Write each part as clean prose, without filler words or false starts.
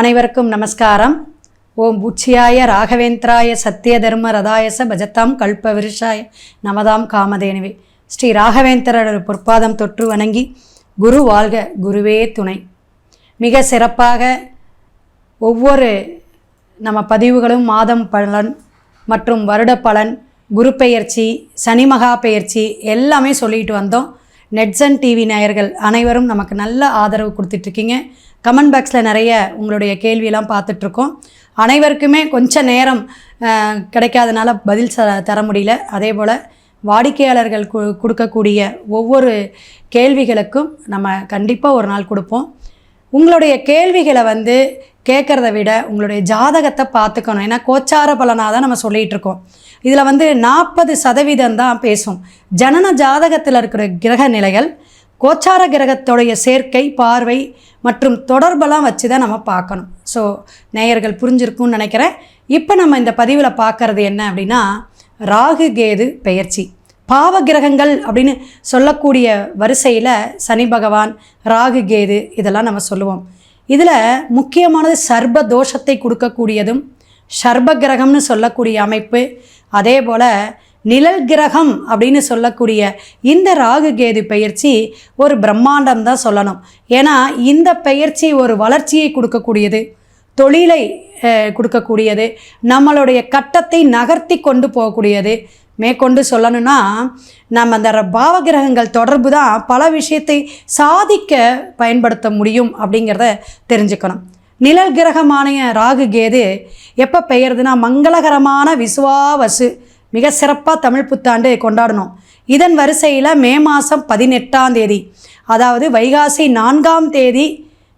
அனைவருக்கும் நமஸ்காரம். ஓம் பூச்சியாய ராகவேந்திராய சத்திய தர்ம ரதாயச பஜத்தாம் கல்ப விருஷாய நமதாம் காமதேனுவே. ஸ்ரீ ராகவேந்திரர் பொற்பாதம் தொற்று வணங்கி குரு வாழ்க குருவே துணை. மிக சிறப்பாக ஒவ்வொரு நம்ம பதிவுகளும் மாதம் பலன் மற்றும் வருட பலன், குரு பெயர்ச்சி, சனி மகா பெயர்ச்சி எல்லாமே சொல்லிட்டு வந்தோம். நெட்சன் டிவி நேயர்கள் அனைவரும் நமக்கு நல்ல ஆதரவு கொடுத்துட்ருக்கீங்க. கமெண்ட் பாக்ஸில் நிறைய உங்களுடைய கேள்வியெல்லாம் பார்த்துட்ருக்கோம். அனைவருக்குமே கொஞ்சம் நேரம் கிடைக்காதனால பதில் தர முடியல. அதே போல் வாடிக்கையாளர்கள் கொடுக்கக்கூடிய ஒவ்வொரு கேள்விகளுக்கும் நம்ம கண்டிப்பாக ஒரு நாள் கொடுப்போம். உங்களுடைய கேள்விகளை கேட்குறத விட உங்களுடைய ஜாதகத்தை பார்த்துக்கணும். ஏன்னா கோச்சார பலனாக தான் நம்ம சொல்லிகிட்டு இருக்கோம். இதில் 40% தான் பேசும். ஜனன ஜாதகத்தில் இருக்கிற கிரக நிலைகள், கோச்சார கிரகத்தோடைய சேர்க்கை, பார்வை மற்றும் தொடர்பெல்லாம் வச்சு தான் நம்ம பார்க்கணும். ஸோ நேயர்கள் புரிஞ்சிருக்கும்னு நினைக்கிறேன். இப்போ நம்ம இந்த பதிவில் பார்க்குறது என்ன அப்படின்னா, ராகு கேது பெயர்ச்சி. பாவ கிரகங்கள் அப்படின்னு சொல்லக்கூடிய வரிசையில் சனி பகவான், ராகு கேது இதெல்லாம் நம்ம சொல்லுவோம். இதில் முக்கியமானது சர்ப தோஷத்தை கொடுக்கக்கூடியதும் சர்ப கிரகம்னு சொல்லக்கூடிய அமைப்பு. அதே போல் நிழல் கிரகம் அப்படின்னு சொல்லக்கூடிய இந்த ராகு கேது பெயர்ச்சி ஒரு பிரம்மாண்டம் தான் சொல்லணும். ஏன்னா இந்த பெயர்ச்சி ஒரு வளர்ச்சியை கொடுக்கக்கூடியது, தொழிலை கொடுக்கக்கூடியது, நம்மளுடைய கட்டத்தை நகர்த்தி கொண்டு போகக்கூடியது. மேற்கொண்டு சொல்லணும்னா நம்ம அந்த பாவகிரகங்கள் தொடர்பு தான் பல விஷயத்தை சாதிக்க பயன்படுத்த முடியும் அப்படிங்கிறத தெரிஞ்சுக்கணும். நிழல் கிரகமான ராகு கேது எப்போ பெயர்துன்னா, மங்களகரமான விசுவாவசு மிக சிறப்பாக தமிழ் புத்தாண்டு கொண்டாடணும். இதன் வரிசையில் மே மாதம் 18ஆம் தேதி, அதாவது வைகாசி 4ஆம் தேதி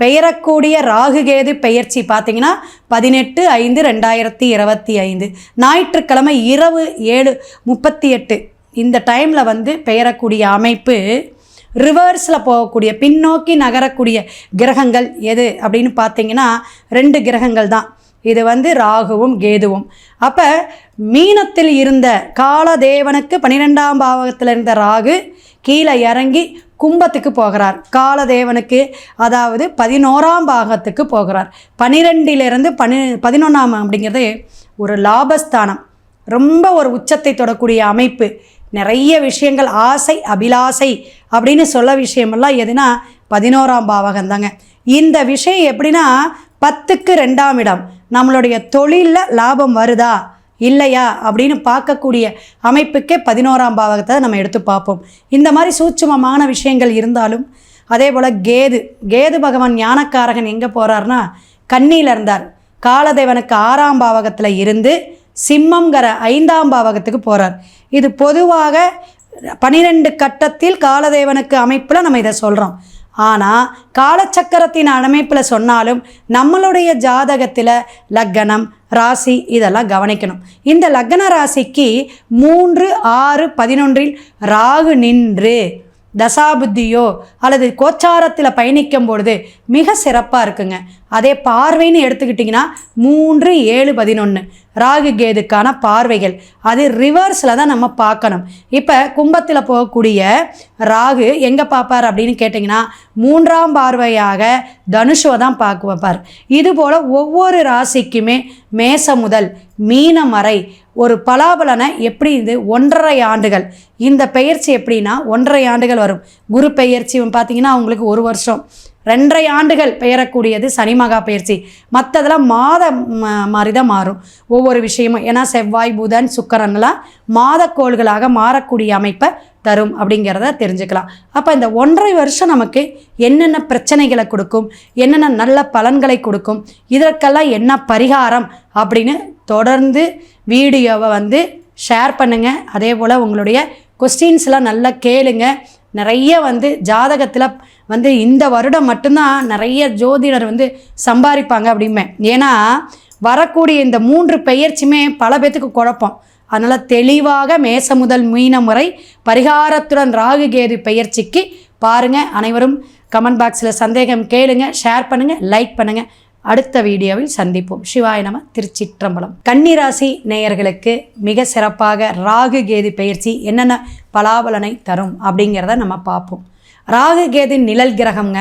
பெயரக்கூடிய ராகுகேது பெயர்ச்சி பார்த்திங்கன்னா 18/5/2025 ஞாயிற்றுக்கிழமை இரவு 7:38 இந்த டைமில் பெயரக்கூடிய அமைப்பு. ரிவர்ஸில் போகக்கூடிய, பின்னோக்கி நகரக்கூடிய கிரகங்கள் எது அப்படின்னு பார்த்திங்கன்னா 2 கிரகங்கள் தான். இது ராகுவும் கேதுவும். அப்போ மீனத்தில் இருந்த காலதேவனுக்கு 12ஆம் பாவகத்தில் இருந்த ராகு கீழே இறங்கி கும்பத்துக்கு போகிறார். காலதேவனுக்கு அதாவது 11ஆம் பாகத்துக்கு போகிறார். 12லிருந்து 11ஆம் அப்படிங்கிறது ஒரு லாபஸ்தானம், ரொம்ப ஒரு உச்சத்தை தொடக்கூடிய அமைப்பு. நிறைய விஷயங்கள், ஆசை அபிலாசை அப்படின்னு சொல்ல விஷயமெல்லாம் எதுனா 11ஆம் பாவகம் தாங்க. இந்த விஷயம் எப்படின்னா 10க்கு 2ஆம் இடம், நம்மளுடைய தொழிலில் லாபம் வருதா இல்லையா அப்படின்னு பார்க்கக்கூடிய அமைப்புக்கே 11ஆம் பாவகத்தை நம்ம எடுத்து பார்ப்போம். இந்த மாதிரி சூட்சுமமான விஷயங்கள் இருந்தாலும், அதே போல் கேது பகவான் ஞானக்காரகன் எங்கே போகிறார்னா கன்னியில் இருந்தார். காலதேவனுக்கு 6ஆம் பாவகத்தில் இருந்து சிம்மங்கிற 5ஆம் பாவகத்துக்கு போகிறார். இது பொதுவாக 12 கட்டத்தில் காலதேவனுக்கு அமைப்பில் நம்ம இதை சொல்கிறோம். ஆனால் காலச்சக்கரத்தின் அமைப்பில் சொன்னாலும் நம்மளுடைய ஜாதகத்தில் லக்னம், ராசி இதெல்லாம் கவனிக்கணும். இந்த லக்ன ராசிக்கு 3, 6, 11 ராகு நின்று தசாபுத்தியோ அல்லது கோச்சாரத்தில் பயணிக்கும் பொழுது மிக சிறப்பாக இருக்குங்க. அதே பார்வைன்னு எடுத்துக்கிட்டிங்கன்னா 3, 7, 11 ராகு கேதுக்கான பார்வைகள். அது ரிவர்ஸில் தான் நம்ம பார்க்கணும். இப்போ கும்பத்தில் போகக்கூடிய ராகு எங்கே பார்ப்பார் அப்படின்னு கேட்டிங்கன்னா 3ஆம் பார்வையாக தனுஷுவை தான் பார்ப்பார். இதுபோல் ஒவ்வொரு ராசிக்குமே மேசம் முதல் மீனம் வரை ஒரு பலாபலனை எப்படி 1.5 ஆண்டுகள். இந்த பெயர்ச்சி எப்படின்னா 1.5 ஆண்டுகள் வரும். குரு பெயர்ச்சி பார்த்திங்கன்னா அவங்களுக்கு 1 வருஷம். 2.5 ஆண்டுகள் பெயரக்கூடியது சனி மகா பயிற்சி. மற்றதெல்லாம் மாதம் மாதிரி தான் மாறும் ஒவ்வொரு விஷயமும். ஏன்னா செவ்வாய், புதன், சுக்கிரன்லாம் மாதக்கோள்களாக மாறக்கூடிய அமைப்பை தரும் அப்படிங்கிறத தெரிஞ்சுக்கலாம். அப்போ இந்த 1.5 வருஷம் நமக்கு என்னென்ன பிரச்சனைகளை கொடுக்கும், என்னென்ன நல்ல பலன்களை கொடுக்கும், இதற்கெல்லாம் என்ன பரிகாரம் அப்படின்னு தொடர்ந்து வீடியோவை ஷேர் பண்ணுங்கள். அதே போல் உங்களுடைய கொஸ்டின்ஸ்லாம் நல்லா கேளுங்க. நிறைய ஜாதகத்தில் இந்த வருடம் மட்டும்தான் நிறைய ஜோதிடர் சம்பாதிப்பாங்க அப்படிம்பேன். ஏன்னா வரக்கூடிய இந்த 3 பெயர்ச்சியுமே பல பேத்துக்கு குழப்பம். அதனால் தெளிவாக மேசம் முதல் மீனம் வரை பரிகாரத்துடன் ராகு கேது பெயர்ச்சிக்கு பாருங்கள். அனைவரும் கமெண்ட் பாக்ஸில் சந்தேகம் கேளுங்க, ஷேர் பண்ணுங்கள், லைக் பண்ணுங்கள். அடுத்த வீடியோவில் சந்திப்போம். சிவாய நம. திருச்சிற்றம்பலம். கன்னிராசி நேயர்களுக்கு மிக சிறப்பாக ராகு கேது பெயர்ச்சி என்னென்ன பலாபலனை தரும் அப்படிங்கிறத நம்ம பார்ப்போம். ராகு கேது நிழல் கிரகம்ங்க.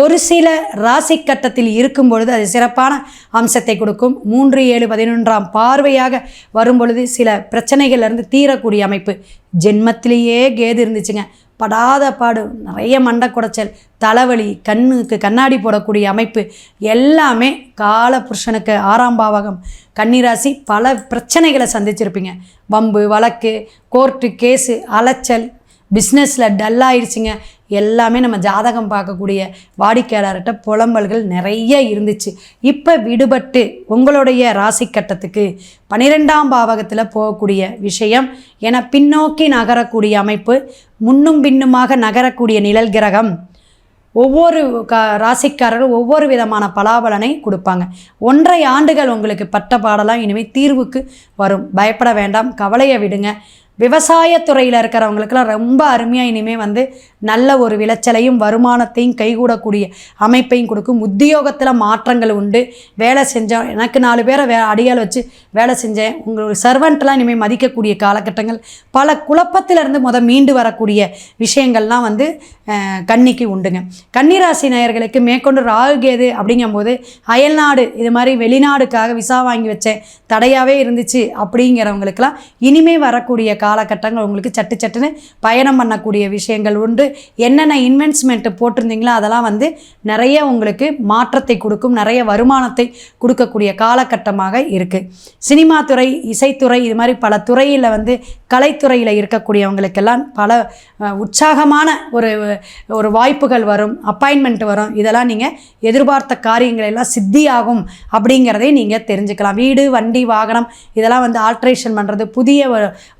ஒரு சில ராசி கட்டத்தில் இருக்கும் பொழுது அது சிறப்பான அம்சத்தை கொடுக்கும். 3, 7, 11ஆம் பார்வையாக வரும் பொழுது சில பிரச்சனைகள்லேருந்து தீரக்கூடிய அமைப்பு. ஜென்மத்திலேயே கேது இருந்துச்சுங்க, படாத பாடு, நிறைய மண்டை குடைச்சல், தலைவலி, கண்ணுக்கு கண்ணாடி போடக்கூடிய அமைப்பு எல்லாமே கால புருஷனுக்கு 6ஆம் பாவகம் கன்னிராசி பல பிரச்சனைகளை சந்திச்சிருப்பீங்க. வம்பு வழக்கு, கோர்ட்டு கேஸு, அலைச்சல், பிஸ்னஸில் டல்லாகிடுச்சிங்க. எல்லாமே நம்ம ஜாதகம் பார்க்கக்கூடிய வாடிக்கையாளர்கிட்ட புலம்பல்கள் நிறைய இருந்துச்சு. இப்போ விடுபட்டு உங்களுடைய ராசி கட்டத்துக்கு 12ஆம் பாவகத்தில் போகக்கூடிய விஷயம் என பின்னோக்கி நகரக்கூடிய அமைப்பு, முன்னும் பின்னுமாக நகரக்கூடிய நிழல் கிரகம் ஒவ்வொரு ராசிக்காரரும் ஒவ்வொரு விதமான பலாபலனை கொடுப்பாங்க. 1.5 ஆண்டுகள் உங்களுக்கு பட்ட பாடலாம் இனிமேல் தீர்வுக்கு வரும். பயப்பட வேண்டாம், கவலையை விடுங்க. விவசாயத்துறையில் இருக்கிறவங்களுக்கெல்லாம் ரொம்ப அருமையாக இனிமேல் நல்ல ஒரு விளைச்சலையும் வருமானத்தையும் கைகூடக்கூடிய அமைப்பையும் கொடுக்கும். உத்தியோகத்தில் மாற்றங்கள் உண்டு. வேலை செஞ்சோம், எனக்கு 4 பேரை அடியால் வச்சு வேலை செஞ்சேன், உங்களோட சர்வெண்ட்லாம் இனிமேல் மதிக்கக்கூடிய காலகட்டங்கள், பல குழப்பத்திலிருந்து மீண்டு வரக்கூடிய விஷயங்கள்லாம் கன்னிக்கு உண்டுங்க. கன்னிராசி நேயர்களுக்கு மேற்கொண்டு ராகு கேது அப்படிங்கும்போது அயல்நாடு இது மாதிரி வெளிநாடுக்காக விசா வாங்கி வச்சேன், தடையாகவே இருந்துச்சு அப்படிங்கிறவங்களுக்கெல்லாம் இனிமேல் வரக்கூடிய காலகட்டங்கள் உங்களுக்கு சட்டுன்னு பயணம் பண்ணக்கூடிய விஷயங்கள் உண்டு. என்னென்ன இன்வெஸ்ட்மெண்ட்டு போட்டிருந்தீங்களோ அதெல்லாம் நிறைய உங்களுக்கு மாற்றத்தை கொடுக்கும், நிறைய வருமானத்தை கொடுக்கக்கூடிய காலகட்டமாக இருக்குது. சினிமா துறை, இசைத்துறை, இது மாதிரி பல துறையில் கலைத்துறையில் இருக்கக்கூடியவங்களுக்கெல்லாம் பல உற்சாகமான ஒரு வாய்ப்புகள் வரும், அப்பாயின்மெண்ட் வரும். இதெல்லாம் நீங்கள் எதிர்பார்த்த காரியங்கள் எல்லாம் சித்தியாகும் அப்படிங்கிறதை நீங்கள் தெரிஞ்சுக்கலாம். வீடு, வண்டி, வாகனம் இதெல்லாம் ஆல்ட்ரேஷன் பண்ணுறது, புதிய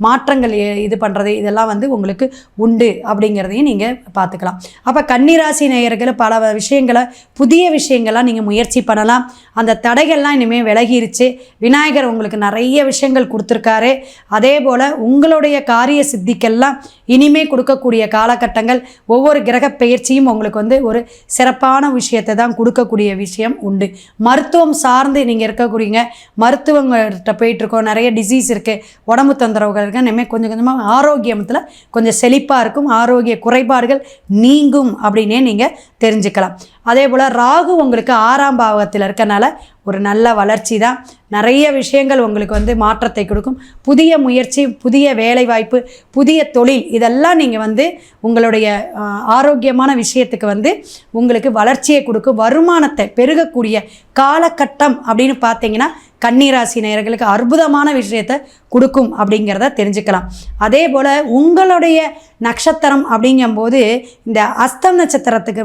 மாற்றங்கள் இது பண்ணுறது, இதெல்லாம் உங்களுக்கு உண்டு அப்படிங்கிறதையும் நீங்கள் பார்த்துக்கலாம். அப்போ கன்னிராசி நேயர்கள் பல விஷயங்களை, புதிய விஷயங்கள்லாம் நீங்கள் முயற்சி பண்ணலாம். அந்த தடைகள்லாம் இனிமேல் விலகிருச்சு. விநாயகர் உங்களுக்கு நிறைய விஷயங்கள் கொடுத்துருக்காரு. அதே போல் உங்களுடைய காரிய சித்திக்கெல்லாம் இனிமேல் கொடுக்கக்கூடிய காலகட்டங்கள், ஒவ்வொரு கிரக பெயர்ச்சியும் உங்களுக்கு ஒரு சிறப்பான விஷயத்தை தான் கொடுக்கக்கூடிய விஷயம் உண்டு. மருத்துவம் சார்ந்து நீங்கள் இருக்கக்கூடியங்க, மருத்துவங்கள்கிட்ட போயிட்டுருக்கோம், நிறைய டிசீஸ் இருக்குது, உடம்பு தொந்தரவுகள் இருக்குது, இனிமேல் கொஞ்சம் கொஞ்சமாக ஆரோக்கியத்தில் கொஞ்சம் செழிப்பாக இருக்கும், ஆரோக்கிய குறைபாடுகள் நீங்கும் அப்படின்னே நீங்கள் தெரிஞ்சுக்கலாம். அதே போல் ராகு உங்களுக்கு 6ஆம் பாவகத்தில் இருக்கனால ஒரு நல்ல வளர்ச்சி தான். நிறைய விஷயங்கள் உங்களுக்கு மாற்றத்தை கொடுக்கும். புதிய முயற்சி, புதிய வேலைவாய்ப்பு, புதிய தொழில், இதெல்லாம் நீங்கள் உங்களுடைய ஆரோக்கியமான விஷயத்துக்கு உங்களுக்கு வளர்ச்சியை கொடுக்கும். வருமானத்தை பெருகக்கூடிய காலகட்டம் அப்படின்னு பார்த்தீங்கன்னா கன்னிராசி நேயர்களுக்கு அற்புதமான விஷயத்தை கொடுக்கும் அப்படிங்கிறத தெரிஞ்சுக்கலாம். அதே போல் உங்களுடைய நட்சத்திரம் அப்படிங்கும்போது இந்த அஸ்தம் நட்சத்திரத்துக்கு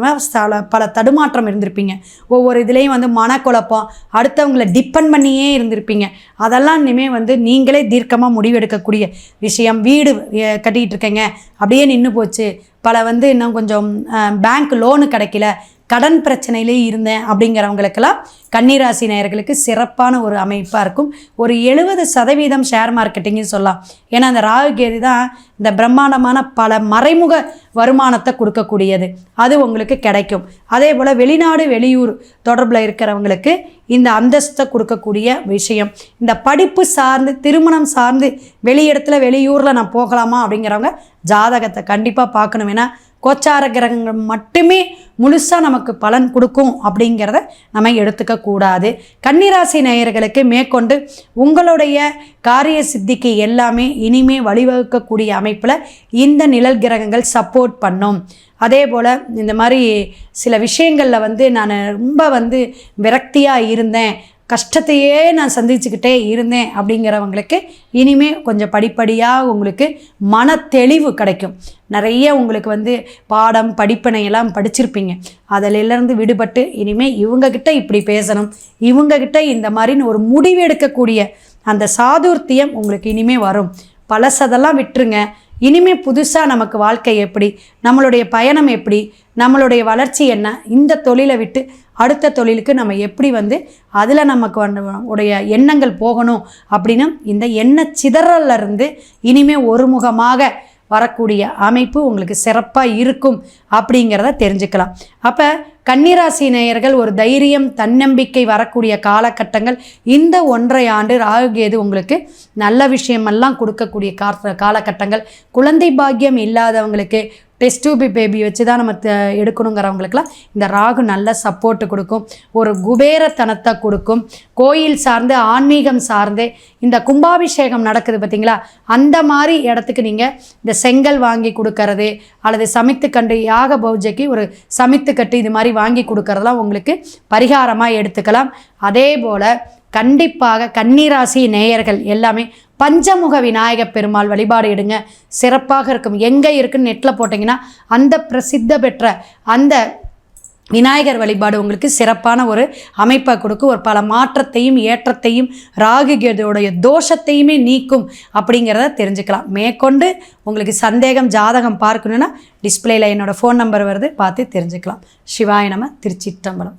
பல தடுமாற்றம் இருந்திருப்பீங்க. ஒவ்வொரு இதுலேயும் மனக்குழப்பம், அடுத்தவங்களை டிபெண்ட் பண்ணியே இருந்திருப்பீங்க. அதெல்லாம் இனிமேல் நீங்களே தீர்க்கமாக முடிவெடுக்கக்கூடிய விஷயம். வீடு கட்டிகிட்டு இருக்கீங்க, அப்படியே நின்று போச்சு, பல இன்னும் கொஞ்சம் பேங்க் லோனு கிடைக்கல, கடன் பிரச்சனையிலே இருந்தேன் அப்படிங்கிறவங்களுக்கெல்லாம் கன்னிராசி நேயர்களுக்கு சிறப்பான ஒரு அமைப்பாக இருக்கும். ஒரு 70% ஷேர் மார்க்கெட்டிங்னு சொல்லலாம். ஏன்னா அந்த ராகு கேது தான் இந்த பிரம்மாண்டமான பல மறைமுக வருமானத்தை கொடுக்கக்கூடியது, அது உங்களுக்கு கிடைக்கும். அதே போல் வெளிநாடு வெளியூர் தொடர்பில் இருக்கிறவங்களுக்கு இந்த அந்தஸ்தை கொடுக்கக்கூடிய விஷயம். இந்த படிப்பு சார்ந்து, திருமணம் சார்ந்து வெளியிடத்தில் வெளியூரில் நான் போகலாமா அப்படிங்கிறவங்க ஜாதகத்தை கண்டிப்பாக பார்க்கணும். ஏன்னா கோச்சார கிரகங்கள் மட்டுமே முழுசாக நமக்கு பலன் கொடுக்கும் அப்படிங்கிறத நம்ம எடுத்துக்கக்கூடாது. கன்னிராசி நேயர்களுக்கு மேற்கொண்டு உங்களுடைய காரிய சித்திக்கு எல்லாமே இனிமே வழிவகுக்கக்கூடிய அமைப்பில் இந்த நிழல் கிரகங்கள் சப்போர்ட் பண்ணும். அதே போல் இந்த மாதிரி சில விஷயங்களில் நான் ரொம்ப விரக்தியாக இருந்தேன், கஷ்டத்தையே நான் சந்திச்சுக்கிட்டே இருந்தேன் அப்படிங்கிறவங்களுக்கு இனிமேல் கொஞ்சம் படிப்படியாக உங்களுக்கு மன தெளிவு கிடைக்கும். நிறைய உங்களுக்கு பாடம் படிப்பினையெல்லாம் படிச்சிருப்பீங்க, அதிலிருந்து விடுபட்டு இனிமேல் இவங்கக்கிட்ட இப்படி பேசணும், இவங்கக்கிட்ட இந்த மாதிரின்னு ஒரு முடிவு எடுக்கக்கூடிய அந்த சாதுர்த்தியம் உங்களுக்கு இனிமேல் வரும். பழசதெல்லாம் விட்டுருங்க. இனிமேல் புதுசாக நமக்கு வாழ்க்கை எப்படி, நம்மளுடைய பயணம் எப்படி, நம்மளுடைய வளர்ச்சி என்ன, இந்த தொழிலை விட்டு அடுத்த தொழிலுக்கு நம்ம எப்படி அதில் நமக்கு உடைய எண்ணங்கள் போகணும் அப்படின்னு இந்த எண்ண சிதறலிருந்து இனிமேல் ஒருமுகமாக வரக்கூடிய அமைப்பு உங்களுக்கு சிறப்பாக இருக்கும் அப்படிங்கிறத தெரிஞ்சுக்கலாம். அப்போ கன்னிராசி நேயர்கள் ஒரு தைரியம், தன்னம்பிக்கை வரக்கூடிய காலகட்டங்கள். இந்த 1.5 ஆண்டு ராகு கேது உங்களுக்கு நல்ல விஷயமெல்லாம் கொடுக்கக்கூடிய காலகட்டங்கள். குழந்தை பாக்கியம் இல்லாதவங்களுக்கு டெஸ்ட் டியூப் பேபி வச்சு தான் நம்ம எடுக்கணுங்கிறவங்களுக்குலாம் இந்த ராகு நல்ல சப்போர்ட்டு கொடுக்கும். ஒரு குபேரத்தனத்தை கொடுக்கும். கோயில் சார்ந்து ஆன்மீகம் சார்ந்து இந்த கும்பாபிஷேகம் நடக்குது பார்த்திங்களா, அந்த மாதிரி இடத்துக்கு நீங்கள் இந்த செங்கல் வாங்கி கொடுக்கறது அல்லது சமைத்துக்கண்டு யாக பூஜைக்கு ஒரு சமைத்துக்கட்டு இது மாதிரி வாங்கி கொடுக்கறதெல்லாம் உங்களுக்கு பரிகாரமாக எடுத்துக்கலாம். அதே போல் கண்டிப்பாக கன்னிராசி நேயர்கள் எல்லாமே பஞ்சமுக விநாயக பெருமாள் வழிபாடு எடுங்க, சிறப்பாக இருக்கும். எங்கே இருக்குன்னு நெட்டில் போட்டிங்கன்னா அந்த பிரசித்த பெற்ற அந்த விநாயகர் வழிபாடு உங்களுக்கு சிறப்பான ஒரு அமைப்பை கொடுக்கும். ஒரு பல மாற்றத்தையும் ஏற்றத்தையும் ராகு கேதுவோடைய தோஷத்தையுமே நீக்கும் அப்படிங்கிறத தெரிஞ்சுக்கலாம். மேற்கொண்டு உங்களுக்கு சந்தேகம் ஜாதகம் பார்க்கணுன்னா டிஸ்பிளேயில் என்னோடய ஃபோன் நம்பர் வருது, பார்த்து தெரிஞ்சுக்கலாம். சிவாய நம. திருச்சிற்றம்பலம்.